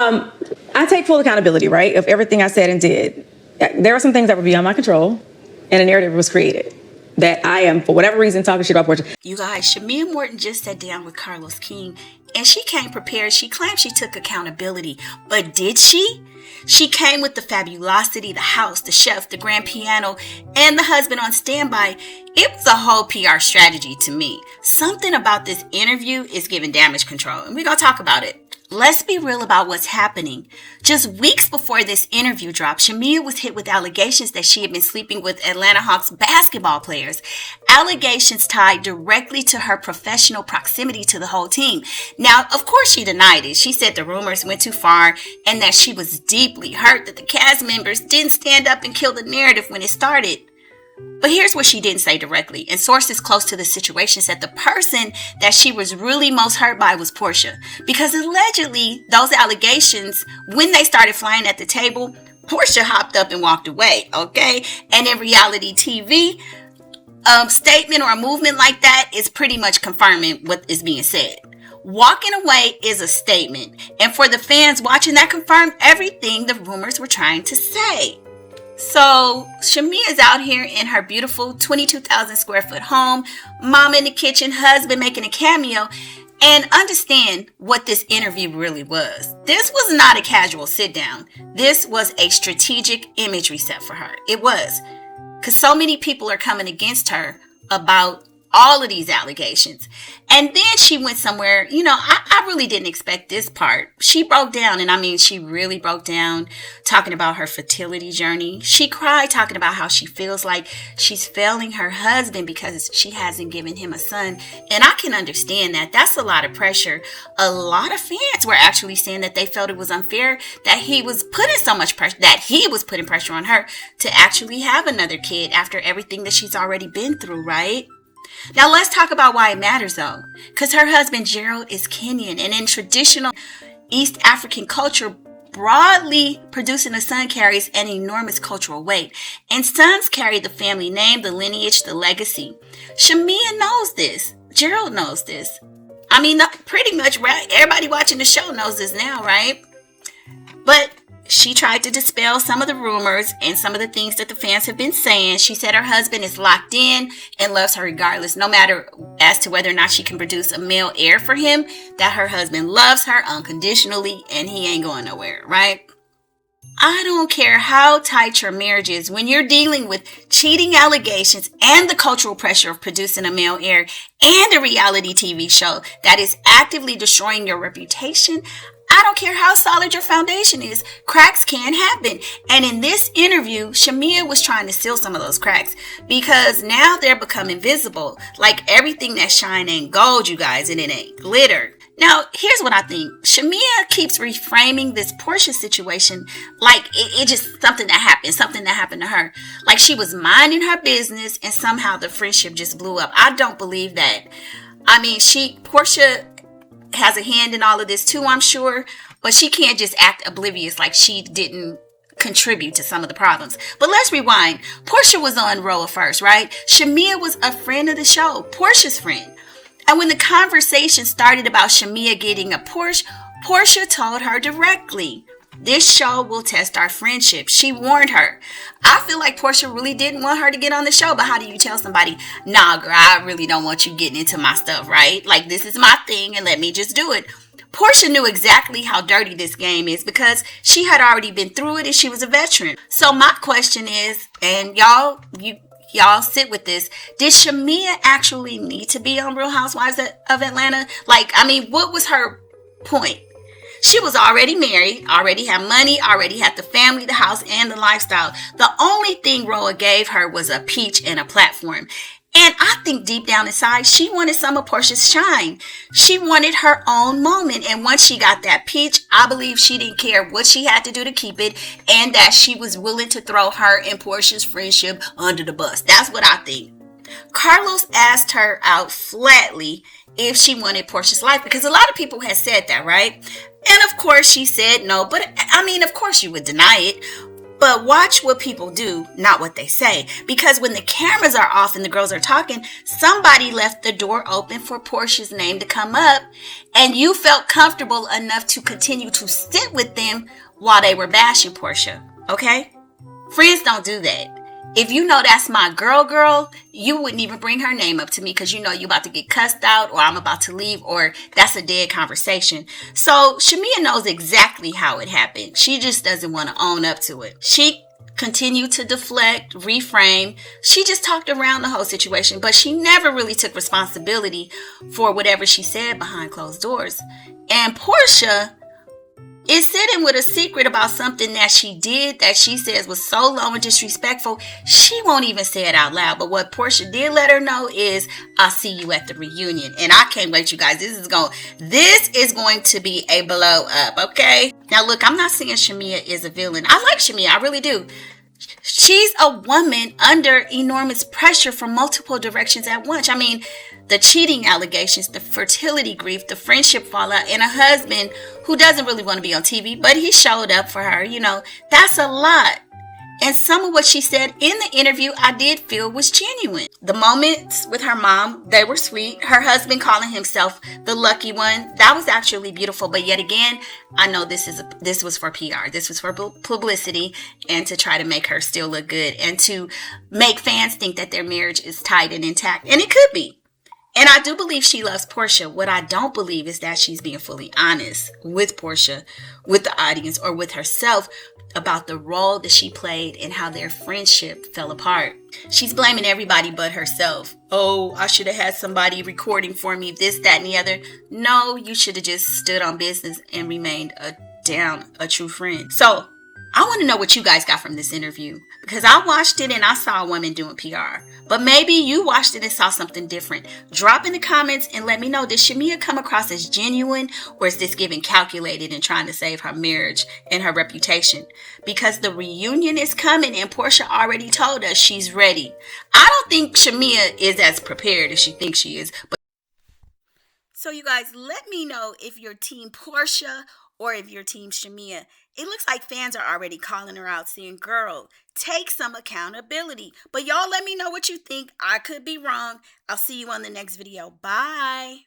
I take full accountability, right, of everything I said and did. There are some things that were beyond my control, and a narrative was created that I am, for whatever reason, talking shit about Porsha. You guys, Shamea Morton just sat down with Carlos King, and she came prepared. She claimed she took accountability, but did she? She came with the fabulosity, the house, the chef, the grand piano, and the husband on standby. It was a whole PR strategy to me. Something about this interview is giving damage control, and we're going to talk about it. Let's be real about what's happening. Just weeks before this interview dropped, Shamea was hit with allegations that she had been sleeping with Atlanta Hawks basketball players. Allegations tied directly to her professional proximity to the whole team. Now, of course, she denied it. She said the rumors went too far and that she was deeply hurt that the cast members didn't stand up and kill the narrative when it started. But here's what she didn't say directly, and sources close to the situation said the person that she was really most hurt by was Porsha, because allegedly those allegations, when they started flying at the table, Porsha hopped up and walked away, okay? And in reality TV, a statement or a movement like that is pretty much confirming what is being said. Walking away is a statement, and for the fans watching, that confirmed everything the rumors were trying to say. So Shamea is out here in her beautiful 22,000 square foot home, mom in the kitchen, husband making a cameo, and understand what this interview really was. This was not a casual sit down. This was a strategic image reset for her. It was, because so many people are coming against her about all of these allegations. And then she went somewhere, I really didn't expect this part. She broke down, and I mean, she really broke down talking about her fertility journey. She cried talking about how she feels like she's failing her husband because she hasn't given him a son. And I can understand that. That's a lot of pressure. A lot of fans were actually saying that they felt it was unfair that he was putting so much pressure, that he was putting pressure on her to actually have another kid after everything that she's already been through, right? Now let's talk about why it matters though. Because her husband Gerald is Kenyan, and in traditional East African culture, broadly producing a son carries an enormous cultural weight. And sons carry the family name, the lineage, the legacy. Shamea knows this. Gerald knows this. I mean, pretty much right. Everybody watching the show knows this now, right? But she tried to dispel some of the rumors and some of the things that the fans have been saying. She said her husband is locked in and loves her regardless, no matter as to whether or not she can produce a male heir for him, that her husband loves her unconditionally and he ain't going nowhere, right? I don't care how tight your marriage is, when you're dealing with cheating allegations and the cultural pressure of producing a male heir and a reality TV show that is actively destroying your reputation, I don't care how solid your foundation is, cracks can happen. And in this interview, Shamea was trying to seal some of those cracks because now they're becoming visible. Like everything that shine ain't gold, you guys, and it ain't glitter. Now, here's what I think. Shamea keeps reframing this Porsha situation like it just something that happened to her. Like she was minding her business and somehow the friendship just blew up. I don't believe that. I mean, Porsha has a hand in all of this too, I'm sure, but she can't just act oblivious like she didn't contribute to some of the problems. But let's rewind. Porsha was on RHOA first, right? Shamea was a friend of the show, Porsha's friend. And when the conversation started about Shamea getting a Porsche, Porsha told her directly, "This show will test our friendship." She warned her. I feel like Porsha really didn't want her to get on the show, but how do you tell somebody, nah, girl, I really don't want you getting into my stuff, right? Like, this is my thing and let me just do it. Porsha knew exactly how dirty this game is because she had already been through it and she was a veteran. So my question is, and y'all sit with this, did Shamea actually need to be on Real Housewives of Atlanta? Like, I mean, what was her point? She was already married, already had money, already had the family, the house, and the lifestyle. The only thing RHOA gave her was a peach and a platform. And I think deep down inside, she wanted some of Porsha's shine. She wanted her own moment. And once she got that peach, I believe she didn't care what she had to do to keep it, and that she was willing to throw her and Porsha's friendship under the bus. That's what I think. Carlos asked her out flatly if she wanted Porsha's life, because a lot of people had said that, right? And of course she said no, but I mean, of course you would deny it. But watch what people do, not what they say. Because when the cameras are off and the girls are talking, somebody left the door open for Porsha's name to come up, and you felt comfortable enough to continue to sit with them while they were bashing Porsha. Okay? Friends don't do that. If you know that's my girl, you wouldn't even bring her name up to me because you know you about to get cussed out, or I'm about to leave, or that's a dead conversation. So Shamea knows exactly how it happened. She just doesn't want to own up to it. She continued to deflect, reframe. She just talked around the whole situation, but she never really took responsibility for whatever she said behind closed doors. And Porsha is sitting with a secret about something that she did that she says was so low and disrespectful, she won't even say it out loud. But what Porsha did let her know is, I'll see you at the reunion. And I can't wait, you guys. This is going to be a blow up, okay? Now, look, I'm not saying Shamea is a villain. I like Shamea. I really do. She's a woman under enormous pressure from multiple directions at once. I mean, the cheating allegations, the fertility grief, the friendship fallout, and a husband who doesn't really want to be on TV, but he showed up for her. You know, that's a lot. And some of what she said in the interview, I did feel was genuine. The moments with her mom, they were sweet. Her husband calling himself the lucky one, that was actually beautiful. But yet again, I know this was for PR. This was for publicity and to try to make her still look good and to make fans think that their marriage is tight and intact. And it could be. And I do believe she loves Porsha. What I don't believe is that she's being fully honest with Porsha, with the audience, or with herself about the role that she played and how their friendship fell apart. She's blaming everybody but herself. Oh, I should have had somebody recording for me, this, that, and the other. No, you should have just stood on business and remained a true friend. So I want to know what you guys got from this interview, because I watched it and I saw a woman doing PR. But maybe you watched it and saw something different. Drop in the comments and let me know, did Shamea come across as genuine, or is this giving calculated and trying to save her marriage and her reputation? Because the reunion is coming and Porsha already told us she's ready. I don't think Shamea is as prepared as she thinks she is. So you guys, let me know if you're team Porsha or if you're team Shamea. It looks like fans are already calling her out, saying, girl, take some accountability. But y'all let me know what you think. I could be wrong. I'll see you on the next video. Bye.